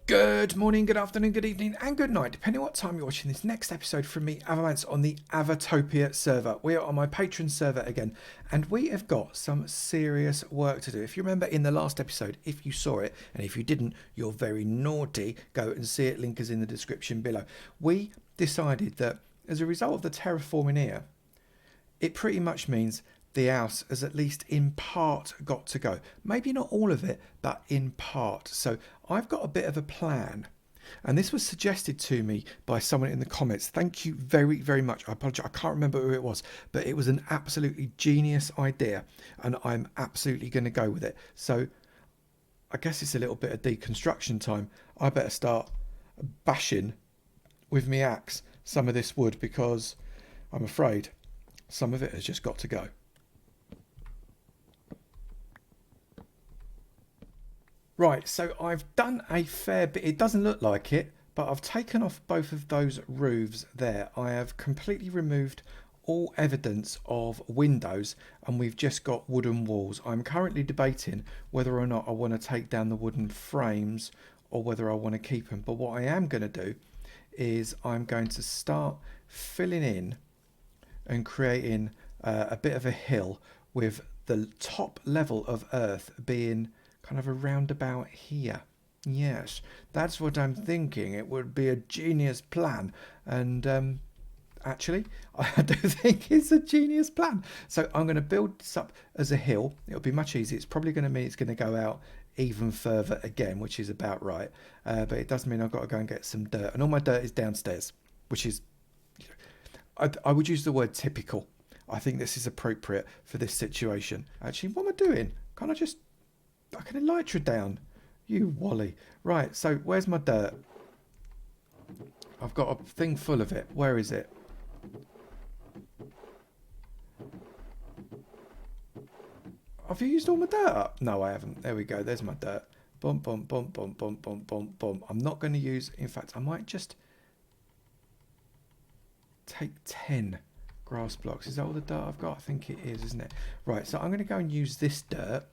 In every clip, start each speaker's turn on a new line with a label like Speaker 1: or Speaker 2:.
Speaker 1: Good morning, good afternoon, good evening, and good night, depending on what time you're watching this next episode from me, Avomance, on the Avotopia server. We are on my Patron server again, and we have got some serious work to do. If you remember in the last episode, if you saw it, and if you didn't, you're very naughty, go and see it, link is in the description below. We decided that as a result of the terraforming here, it pretty much means the house has at least in part got to go. Maybe not all of it, but in part. So I've got a bit of a plan. And this was suggested to me by someone in the comments. Thank you very, very much. I apologize. I can't remember who it was, but it was an absolutely genius idea. And I'm absolutely going to go with it. So I guess it's a little bit of deconstruction time. I better start bashing with my axe some of this wood, because I'm afraid some of it has just got to go. Right, so I've done a fair bit. It doesn't look like it, but I've taken off both of those roofs there. I have completely removed all evidence of windows, and we've just got wooden walls. I'm currently debating whether or not I want to take down the wooden frames or whether I want to keep them. But what I am going to do is I'm going to start filling in and creating a bit of a hill, with the top level of earth being kind of around about here. Yes, that's what I'm thinking. It would be a genius plan. And actually, I do think it's a genius plan. So I'm going to build this up as a hill. It'll be much easier. It's probably going to mean it's going to go out even further again, which is about right. But it does mean I've got to go and get some dirt. And all my dirt is downstairs, which is, I would use the word typical. I think this is appropriate for this situation. Actually, what am I doing? Can't I just... I can elytra down, you wally. Right, so where's my dirt? I've got a thing full of it. Where is it? Have you used all my dirt up? No, I haven't. There we go. There's my dirt. Bum, bum, bum, bum, bum, bum, bum, bum. I'm not going to use... In fact, I might just take 10 grass blocks. Is that all the dirt I've got? I think it is, isn't it? Right, so I'm going to go and use this dirt.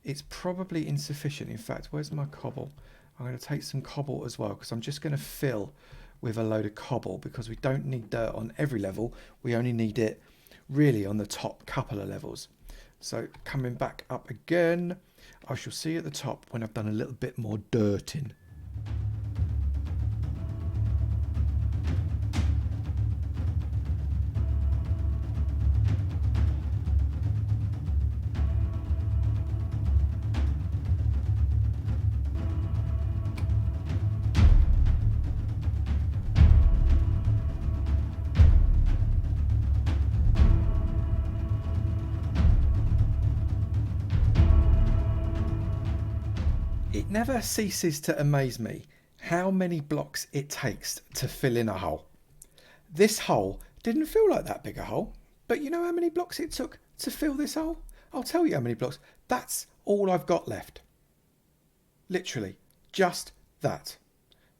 Speaker 1: It's probably insufficient. In fact, where's my cobble? I'm going to take some cobble as well, because I'm just going to fill with a load of cobble, because we don't need dirt on every level. We only need it really on the top couple of levels. So coming back up again, I shall see you at the top when I've done a little bit more dirting. It never ceases to amaze me how many blocks it takes to fill in a hole. This hole didn't feel like that big a hole, but you know how many blocks it took to fill this hole? I'll tell you how many blocks. That's all I've got left. Literally, just that.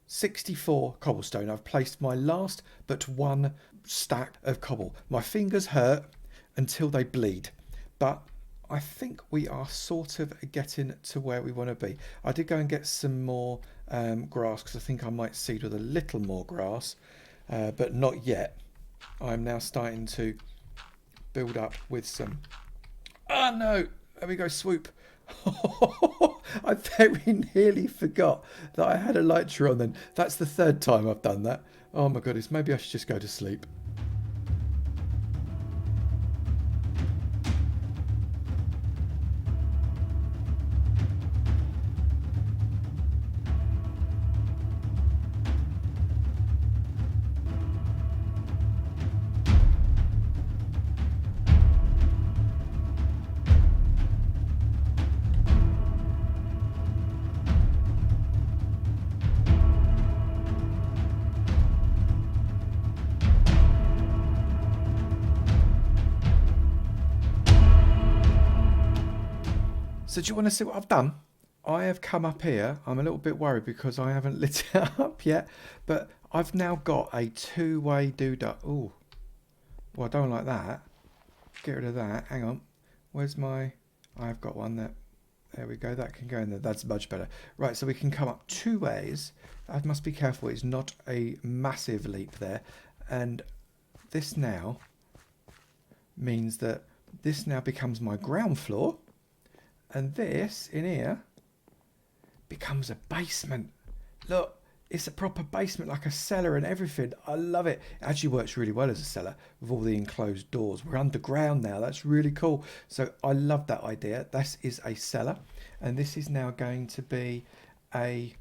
Speaker 1: 64 cobblestone. I've placed my last but one stack of cobble. My fingers hurt until they bleed, but I think we are sort of getting to where we want to be. I did go and get some more grass, because I think I might seed with a little more grass, but not yet. I'm now starting to build up with some... Oh no! There we go, swoop. I very nearly forgot that I had a elytra on then. That's the third time I've done that. Oh my goodness, maybe I should just go to sleep. So do you want to see what I've done? I have come up here. I'm a little bit worried because I haven't lit it up yet. But I've now got a two-way doodah. Oh, well, I don't like that. Get rid of that. Hang on. Where's my... I've got one there. There we go. That can go in there. That's much better. Right, so we can come up 2 ways. I must be careful. It's not a massive leap there. And this now means that this now becomes my ground floor. And this in here becomes a basement. Look, it's a proper basement, like a cellar and everything. I love it. It actually works really well as a cellar with all the enclosed doors. We're underground now. That's really cool. So I love that idea. This is a cellar. And this is now going to be a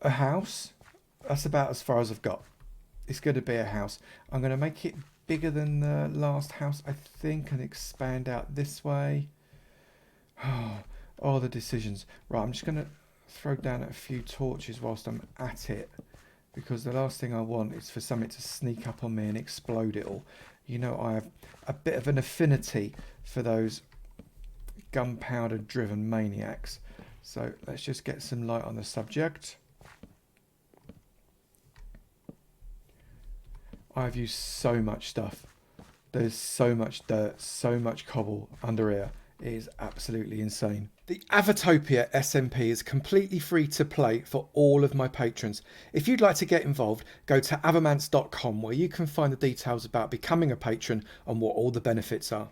Speaker 1: house. That's about as far as I've got. It's going to be a house. I'm going to make it bigger than the last house, I think, and expand out this way. Oh, the decisions. Right, I'm just going to throw down a few torches whilst I'm at it, because the last thing I want is for something to sneak up on me and explode it all. You know, I have a bit of an affinity for those gunpowder driven maniacs. So let's just get some light on the subject. I've used so much stuff. There's so much dirt, so much cobble under here. It is absolutely insane. The Avotopia SMP is completely free to play for all of my patrons. If you'd like to get involved, go to avomance.com, where you can find the details about becoming a patron and what all the benefits are.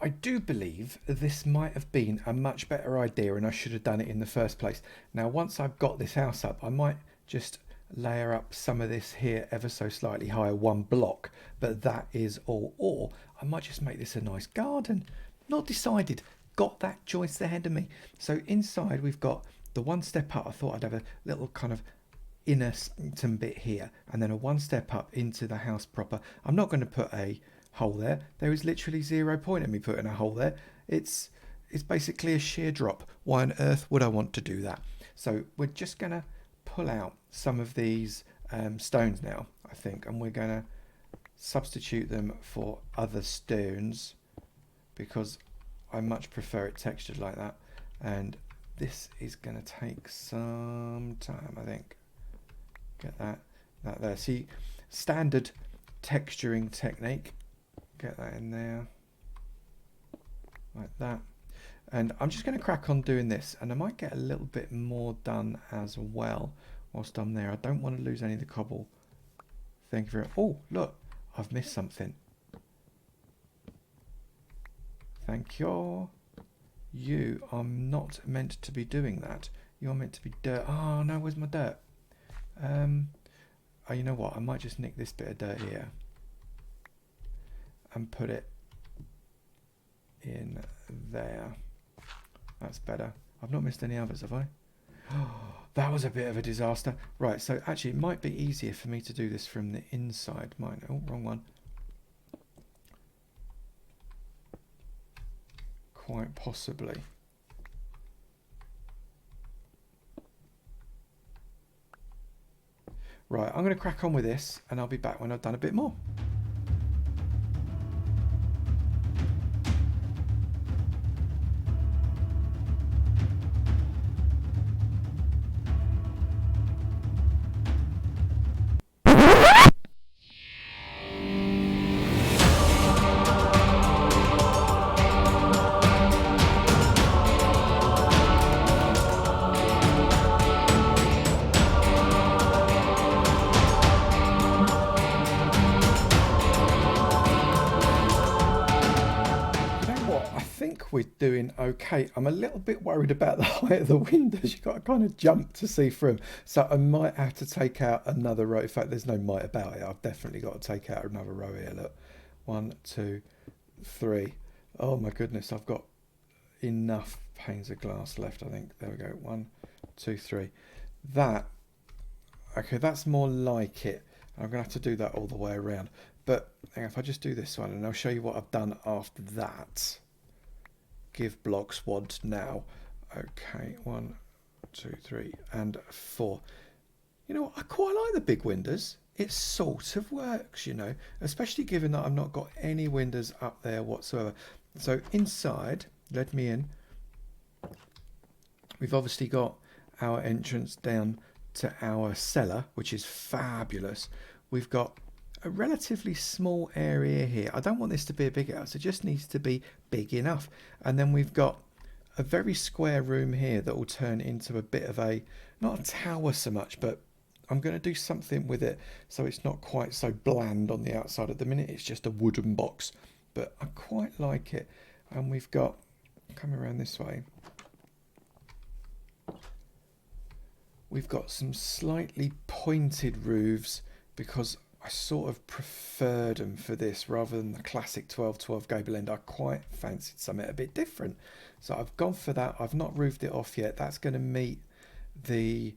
Speaker 1: I do believe this might have been a much better idea and I should have done it in the first place. Now, once I've got this house up, I might just layer up some of this here ever so slightly higher, 1 block, but that is all. Or I might just make this a nice garden. Not decided. Got that choice ahead of me. So inside we've got the 1 step up. I thought I'd have a little kind of inner bit here, and then a 1 step up into the house proper. I'm not going to put a hole there. There is literally 0 point in me putting a hole there. It's basically a sheer drop. Why on earth would I want to do that? So we're just going to pull out some of these stones now, I think, and we're going to substitute them for other stones, because I much prefer it textured like that. And this is going to take some time, I think. Get that there. See, standard texturing technique. Get that in there like that. And I'm just going to crack on doing this, and I might get a little bit more done as well whilst I'm there. I don't want to lose any of the cobble. Thank you very much. Oh, look, I've missed something. Thank you. You are not meant to be doing that. You're meant to be dirt. Oh no, where's my dirt? Oh, you know what? I might just nick this bit of dirt here and put it in there. That's better. I've not missed any others, have I? Oh, that was a bit of a disaster. Right, so actually it might be easier for me to do this from the inside. Mine. Oh, wrong one. Quite possibly. Right, I'm going to crack on with this, and I'll be back when I've done a bit more. We're doing okay. I'm a little bit worried about the height of the windows. You've got to kind of jump to see through them. So I might have to take out another row. In fact, there's no might about it. I've definitely got to take out another row here. Look, 1, 2, 3. Oh my goodness, I've got enough panes of glass left, I think. There we go. 1, 2, 3. That, okay, that's more like it. I'm going to have to do that all the way around. But if I just do this one, and I'll show you what I've done after that. Give blocks want now. Okay, 1, 2, 3, and 4. You know what? I quite like the big windows. It sort of works, you know, especially given that I've not got any windows up there whatsoever. So inside, let me in. We've obviously got our entrance down to our cellar, which is fabulous. We've got a relatively small area here. I don't want this to be a big house. It just needs to be big enough. And then we've got a very square room here that will turn into a bit of a, not a tower so much, but I'm going to do something with it so it's not quite so bland on the outside. At the minute it's just a wooden box, but I quite like it. And we've got, come around this way, we've got some slightly pointed roofs because I sort of preferred them for this rather than the classic 12-12 gable end. I quite fancied something a bit different, so I've gone for that. I've not roofed it off yet. That's going to meet the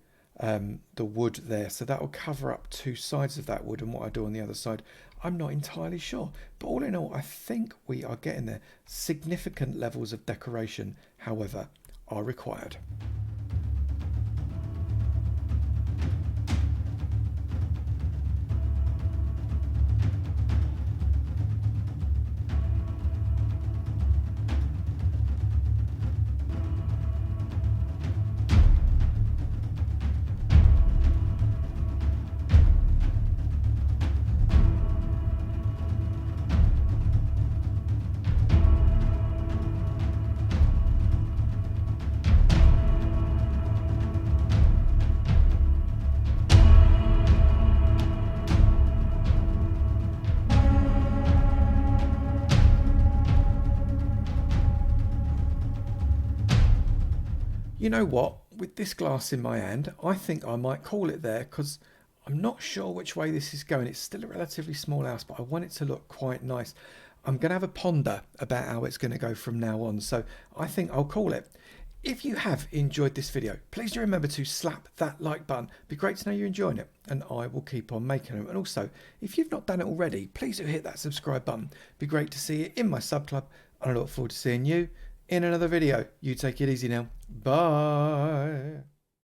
Speaker 1: wood there, so that will cover up two sides of that wood, and what I do on the other side I'm not entirely sure, but all in all I think we are getting there. Significant levels of decoration, however, are required. You know what, with this glass in my hand, I think I might call it there because I'm not sure which way this is going. It's still a relatively small house, but I want it to look quite nice. I'm going to have a ponder about how it's going to go from now on, so I think I'll call it. If you have enjoyed this video, please do remember to slap that like button. It'd be great to know you're enjoying it, and I will keep on making them. And also, if you've not done it already, please do hit that subscribe button. It'd be great to see you in my sub club, and I look forward to seeing you in another video. You take it easy now. Bye.